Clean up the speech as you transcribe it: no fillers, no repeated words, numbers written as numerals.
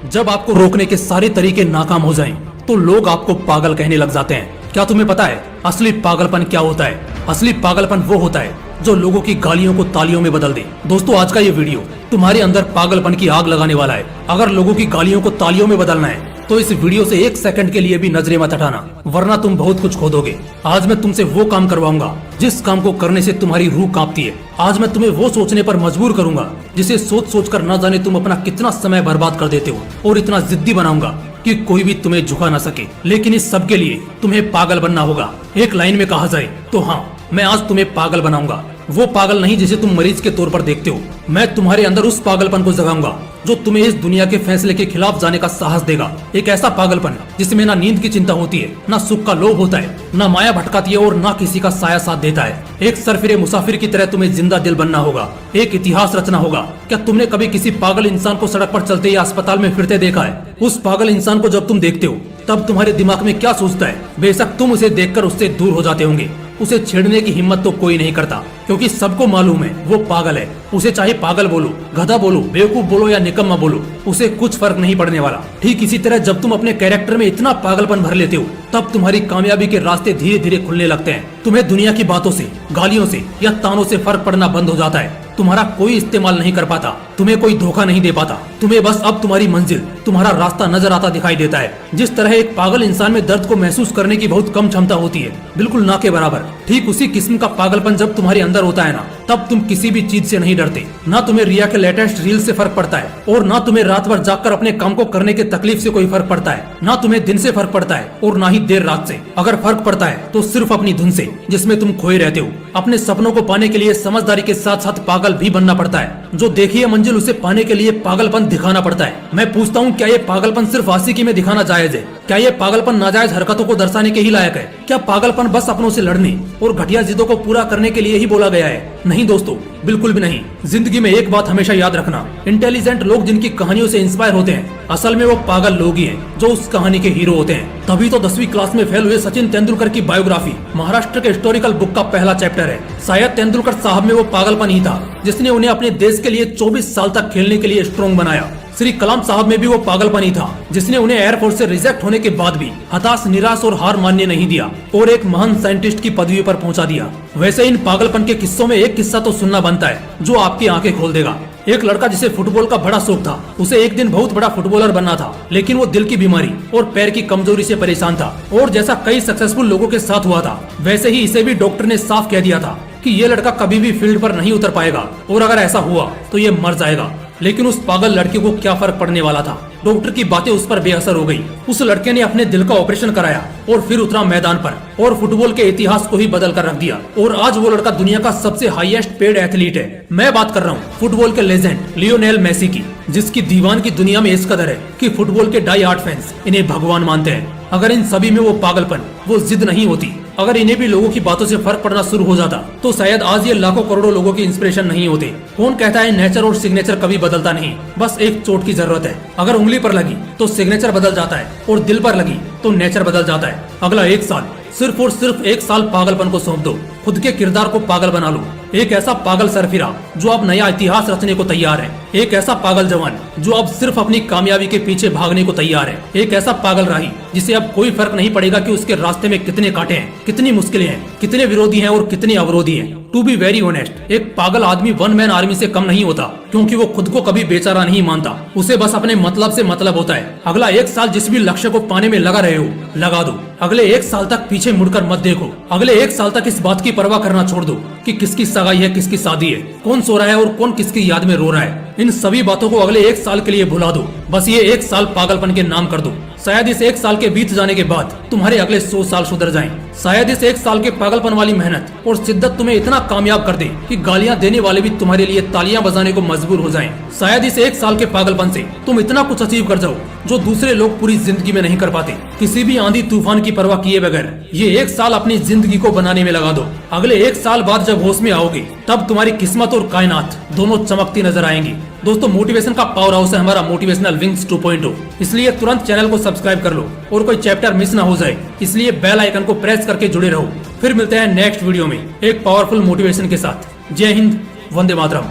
जब आपको रोकने के सारे तरीके नाकाम हो जाएं, तो लोग आपको पागल कहने लग जाते हैं। क्या तुम्हें पता है असली पागलपन क्या होता है? असली पागलपन वो होता है जो लोगों की गालियों को तालियों में बदल दे। दोस्तों, आज का ये वीडियो तुम्हारे अंदर पागलपन की आग लगाने वाला है। अगर लोगों की गालियों को तालियों में बदलना है तो इस वीडियो से एक सेकंड के लिए भी नजरें मत हटाना, वरना तुम बहुत कुछ खो दोगे। आज मैं तुमसे वो काम करवाऊंगा जिस काम को करने से तुम्हारी रूह कांपती है। आज मैं तुम्हें वो सोचने पर मजबूर करूंगा जिसे सोच सोच कर न जाने तुम अपना कितना समय बर्बाद कर देते हो, और इतना जिद्दी बनाऊंगा कि कोई भी तुम्हें झुका ना सके। लेकिन इस सब के लिए तुम्हें पागल बनना होगा। एक लाइन में कहा जाए तो हाँ, मैं आज तुम्हें पागल बनाऊंगा। वो पागल नहीं जिसे तुम मरीज के तौर पर देखते हो। मैं तुम्हारे अंदर उस पागलपन को जगाऊंगा जो तुम्हें इस दुनिया के फैसले के खिलाफ जाने का साहस देगा। एक ऐसा पागलपन जिसमें ना नींद की चिंता होती है, ना सुख का लोभ होता है, ना माया भटकाती है, और ना किसी का साया साथ देता है। एक सरफिरे मुसाफिर की तरह तुम्हें जिंदा दिल बनना होगा, एक इतिहास रचना होगा। क्या तुमने कभी किसी पागल इंसान को सड़क पर चलते या अस्पताल में फिरते देखा है? उस पागल इंसान को जब तुम देखते हो तब तुम्हारे दिमाग में क्या सोचता है? बेशक तुम उसे देखकर उससे दूर हो जाते होंगे। उसे छेड़ने की हिम्मत तो कोई नहीं करता, क्योंकि सबको मालूम है वो पागल है। उसे चाहे पागल बोलो, गधा बोलो, बेवकूफ बोलो या निकम्मा बोलो, उसे कुछ फर्क नहीं पड़ने वाला। ठीक इसी तरह जब तुम अपने कैरेक्टर में इतना पागलपन भर लेते हो तब तुम्हारी कामयाबी के रास्ते धीरे धीरे खुलने लगते हैं। तुम्हें दुनिया की बातों से, गालियों से या तानों से फर्क पड़ना बंद हो जाता है। तुम्हारा कोई इस्तेमाल नहीं कर पाता, तुम्हें कोई धोखा नहीं दे पाता। तुम्हें बस अब तुम्हारी मंजिल, तुम्हारा रास्ता नजर आता दिखाई देता है। जिस तरह एक पागल इंसान में दर्द को महसूस करने की बहुत कम क्षमता होती है, बिल्कुल ना के बराबर, ठीक उसी किस्म का पागलपन जब तुम्हारे अंदर होता है ना, तब तुम किसी भी चीज से नहीं डरते। ना तुम्हें रिया के लेटेस्ट रील से फर्क पड़ता है, और ना तुम्हें रात भर जागकर अपने काम को करने के तकलीफ से कोई फर्क पड़ता है। ना तुम्हें दिन से फर्क पड़ता है, और ना ही देर रात से। अगर फर्क पड़ता है तो सिर्फ अपनी धुन से, जिसमें तुम खोए रहते हो। अपने सपनों को पाने के लिए समझदारी के साथ साथ पागल भी बनना पड़ता है। जो देखी है मंजिल, उसे पाने के लिए पागलपन दिखाना पड़ता है। मैं पूछता हूँ, क्या ये पागलपन सिर्फ आशिकी में दिखाना जायज है? क्या ये पागलपन नाजायज हरकतों को दर्शाने के ही लायक है? क्या पागलपन बस अपनों से लड़ने और घटिया जिदों को पूरा करने के लिए ही बोला गया है? नहीं दोस्तों, बिल्कुल भी नहीं। जिंदगी में एक बात हमेशा याद रखना, इंटेलिजेंट लोग जिनकी कहानियों से इंस्पायर होते हैं, असल में वो पागल लोग ही हैं जो उस कहानी के हीरो होते हैं। तभी तो 10वीं क्लास में फेल हुए सचिन तेंदुलकर की बायोग्राफी महाराष्ट्र के हिस्टोरिकल बुक का पहला चैप्टर है। शायद तेंदुलकर साहब में वो पागलपन ही था जिसने उन्हें अपने देश के लिए 24 साल तक खेलने के लिए स्ट्रॉन्ग बनाया। श्री कलाम साहब में भी वो पागलपन ही था जिसने उन्हें एयरफोर्स से रिजेक्ट होने के बाद भी हताश, निराश और हार मानने नहीं दिया, और एक महान साइंटिस्ट की पदवी पर पहुंचा दिया। वैसे इन पागलपन के किस्सों में एक किस्सा तो सुनना बनता है जो आपकी आंखें खोल देगा। एक लड़का जिसे फुटबॉल का बड़ा शौक था, उसे एक दिन बहुत बड़ा फुटबॉलर बनना था, लेकिन वो दिल की बीमारी और पैर की कमजोरी से परेशान था। और जैसा कई सक्सेसफुल लोगों के साथ हुआ था, वैसे ही इसे भी डॉक्टर ने साफ कह दिया था कि ये लड़का कभी भी फील्ड पर नहीं उतर पाएगा, और अगर ऐसा हुआ तो ये मर जाएगा। लेकिन उस पागल लड़के को क्या फर्क पड़ने वाला था? डॉक्टर की बातें उस पर बेअसर हो गई। उस लड़के ने अपने दिल का ऑपरेशन कराया और फिर उतरा मैदान पर, और फुटबॉल के इतिहास को ही बदल कर रख दिया। और आज वो लड़का दुनिया का सबसे हाईएस्ट पेड एथलीट है। मैं बात कर रहा हूँ फुटबॉल के लेजेंड लियोनेल मेसी की, जिसकी दीवान की दुनिया में इस कदर है कि फुटबॉल के डाई हार्ड फैंस इन्हें भगवान मानते हैं। अगर इन सभी में वो पागलपन, वो जिद नहीं होती, अगर इन्हें भी लोगों की बातों से फर्क पड़ना शुरू हो जाता, तो शायद आज ये लाखों करोड़ों लोगों की इंस्पिरेशन नहीं होते। कौन कहता है नेचर और सिग्नेचर कभी बदलता नहीं? बस एक चोट की जरूरत है। अगर उंगली पर लगी तो सिग्नेचर बदल जाता है, और दिल पर लगी तो नेचर बदल जाता है। अगला एक साल, सिर्फ और सिर्फ एक साल पागलपन को सौंप दो। खुद के किरदार को पागल बना लो। एक ऐसा पागल सरफिरा जो अब नया इतिहास रचने को तैयार है। एक ऐसा पागल जवान जो अब सिर्फ अपनी कामयाबी के पीछे भागने को तैयार है। एक ऐसा पागल राही जिसे अब कोई फर्क नहीं पड़ेगा कि उसके रास्ते में कितने कांटे हैं, कितनी मुश्किलें हैं, कितने विरोधी हैं और कितने अवरोधी हैं। टू बी वेरी ऑनेस्ट, एक पागल आदमी वन मैन आर्मी से कम नहीं होता, क्योंकि वो खुद को कभी बेचारा नहीं मानता। उसे बस अपने मतलब से मतलब होता है। अगला एक साल जिस भी लक्ष्य को पाने में लगा रहे हो, लगा दो। अगले एक साल तक पीछे मुड़कर मत देखो। अगले एक साल तक इस बात की परवाह करना छोड़ दो कि किसकी सगाई है, किसकी शादी है, कौन सो रहा है और कौन किसकी याद में रो रहा है। इन सभी बातों को अगले एक साल के लिए भुला दो। बस ये एक साल पागलपन के नाम कर दो। शायद इस एक साल के बीत जाने के बाद तुम्हारे अगले 100 साल सुधर जाएं। शायद इस एक साल के पागलपन वाली मेहनत और शिद्दत तुम्हें इतना कामयाब कर दे कि गालियां देने वाले भी तुम्हारे लिए तालियां बजाने को मजबूर हो जाएं। शायद इस एक साल के पागलपन से तुम इतना कुछ अचीव कर जाओ जो दूसरे लोग पूरी जिंदगी में नहीं कर पाते। किसी भी आंधी तूफान की परवाह किए बगैर ये एक साल अपनी जिंदगी को बनाने में लगा दो। अगले एक साल बाद जब होश में आओगे, तब तुम्हारी किस्मत और कायनात दोनों चमकती नजर आएंगी। दोस्तों, मोटिवेशन का पावर हाउस है हमारा मोटिवेशनल विंग्स 2.0, इसलिए तुरंत चैनल को सब्सक्राइब कर लो और कोई चैप्टर मिस ना हो जाए, इसलिए बेल आइकन को प्रेस करके जुड़े रहो। फिर मिलते हैं नेक्स्ट वीडियो में एक पावरफुल मोटिवेशन के साथ। जय हिंद, वंदे मातरम।